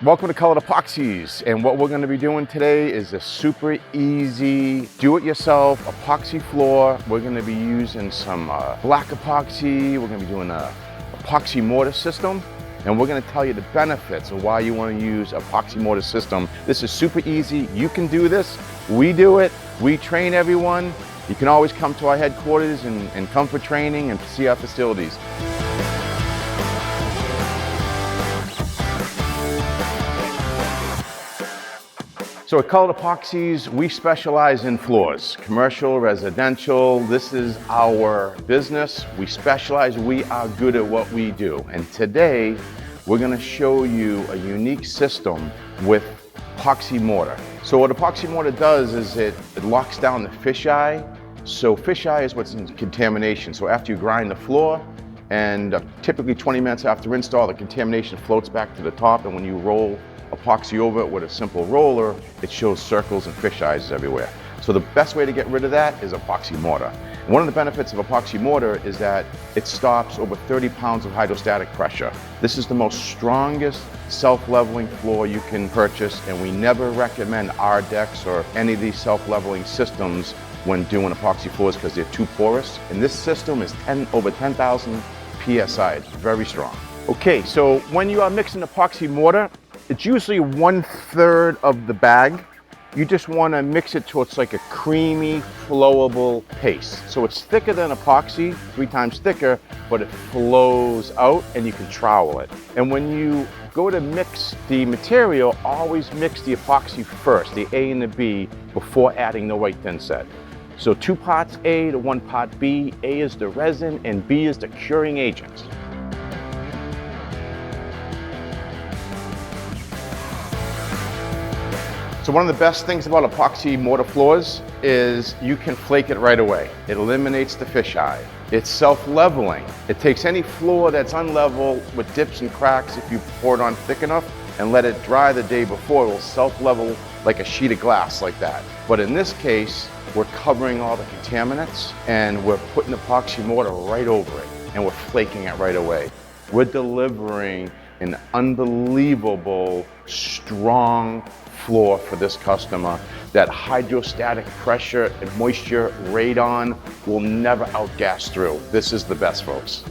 Welcome to Colored Epoxies, and what we're going to be doing today is a super easy do-it-yourself epoxy floor. We're going to be using some black epoxy. We're going to be doing a epoxy mortar system, and we're going to tell you the benefits of why you want to use epoxy mortar system. This is super easy. You can do this. We do it. We train everyone. You can always come to our headquarters and come for training and see our facilities. So at Colored Epoxies, we specialize in floors, commercial, residential. This is our business. We specialize, we are good at what we do. And today, we're gonna show you a unique system with epoxy mortar. So what epoxy mortar does is it locks down the fisheye. So fisheye is what's in contamination. So after you grind the floor, and typically 20 minutes after install, the contamination floats back to the top, and when you roll epoxy over it with a simple roller, it shows circles and fish eyes everywhere. So the best way to get rid of that is epoxy mortar. And one of the benefits of epoxy mortar is that it stops over 30 pounds of hydrostatic pressure. This is the most strongest self-leveling floor you can purchase, and we never recommend our decks or any of these self-leveling systems when doing epoxy floors because they're too porous. And this system is over 10,000 PSI. It's very strong. Okay, so when you are mixing epoxy mortar, it's usually 1/3 of the bag. You just want to mix it till it's like a creamy, flowable paste. So it's thicker than epoxy, 3 times thicker, but it flows out and you can trowel it. And when you go to mix the material, always mix the epoxy first, the A and the B, before adding the white thin set. So 2 parts A to 1 part B. A is the resin and B is the curing agent. So one of the best things about epoxy mortar floors is you can flake it right away. It eliminates the fisheye. It's self-leveling. It takes any floor that's unlevel with dips and cracks. If you pour it on thick enough and let it dry the day before, it will self-level like a sheet of glass like that. But in this case, we're covering all the contaminants and we're putting epoxy mortar right over it and we're flaking it right away. We're delivering an unbelievable, strong floor for this customer. That hydrostatic pressure and moisture radon will never outgas through. This is the best, folks.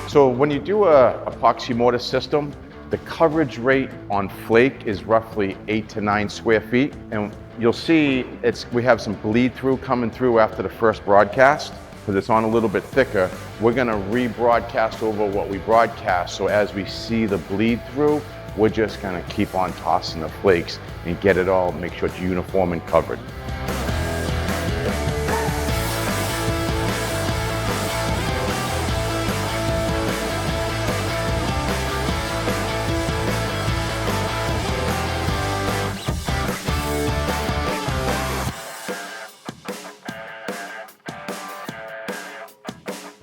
So when you do a epoxy mortar system, the coverage rate on flake is roughly 8 to 9 square feet. And you'll see we have some bleed through coming through after the first broadcast. Because it's on a little bit thicker, we're gonna rebroadcast over what we broadcast. So as we see the bleed through, we're just gonna keep on tossing the flakes and get it all, make sure it's uniform and covered.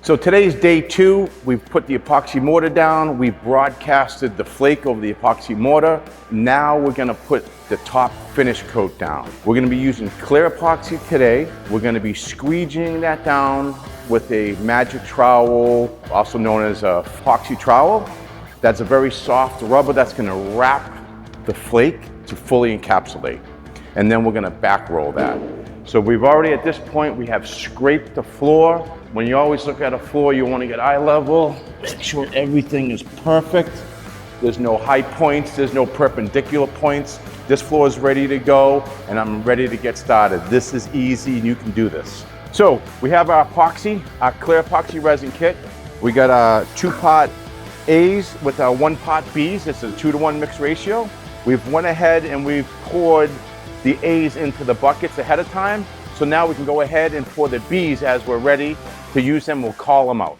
So today's day 2. We've put the epoxy mortar down. We've broadcasted the flake over the epoxy mortar. Now we're gonna put the top finish coat down. We're gonna be using clear epoxy today. We're gonna be squeegeeing that down with a magic trowel, also known as a epoxy trowel. That's a very soft rubber that's gonna wrap the flake to fully encapsulate. And then we're gonna back roll that. So we've already, at this point, we have scraped the floor. When you always look at a floor, you want to get eye level, make sure everything is perfect. There's no high points, there's no perpendicular points. This floor is ready to go, and I'm ready to get started. This is easy, and you can do this. So we have our epoxy, our clear epoxy resin kit. We got our 2-part A's with our 1-part B's. It's a 2-to-1 mix ratio. We've went ahead and we've poured the A's into the buckets ahead of time. So now we can go ahead and pour the B's as we're ready to use them. We'll call them out.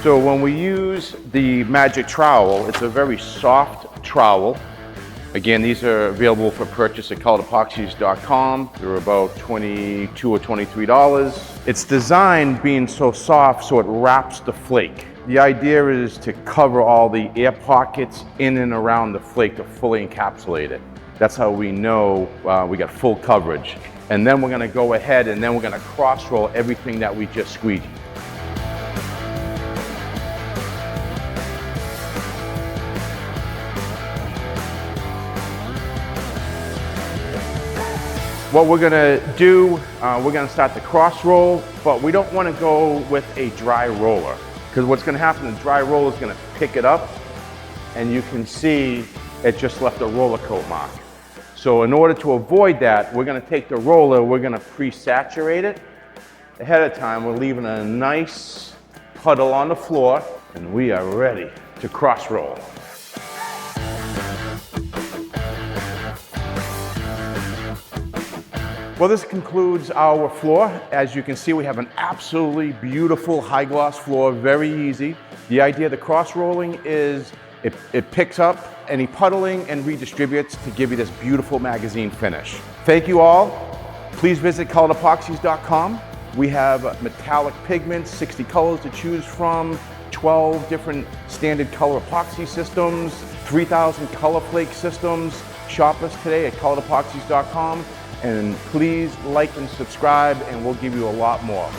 So when we use the magic trowel, it's a very soft trowel. Again, these are available for purchase at coloredepoxies.com. They're about $22 or $23. It's designed being so soft so it wraps the flake. The idea is to cover all the air pockets in and around the flake to fully encapsulate it. That's how we know we got full coverage. And then we're gonna go ahead and then we're gonna cross roll everything that we just squeeged. What we're gonna do, we're gonna start the cross roll, but we don't wanna go with a dry roller, because what's gonna happen, the dry roller is gonna pick it up, and you can see it just left a roller coat mark. So in order to avoid that, we're gonna take the roller, we're gonna pre-saturate it. Ahead of time, we're leaving a nice puddle on the floor, and we are ready to cross roll. Well, this concludes our floor. As you can see, we have an absolutely beautiful high gloss floor, very easy. The idea of the cross rolling is it picks up any puddling and redistributes to give you this beautiful magazine finish. Thank you all. Please visit coloredepoxies.com. We have metallic pigments, 60 colors to choose from, 12 different standard color epoxy systems, 3,000 color flake systems. Shop us today at coloredepoxies.com. And please like and subscribe, and we'll give you a lot more.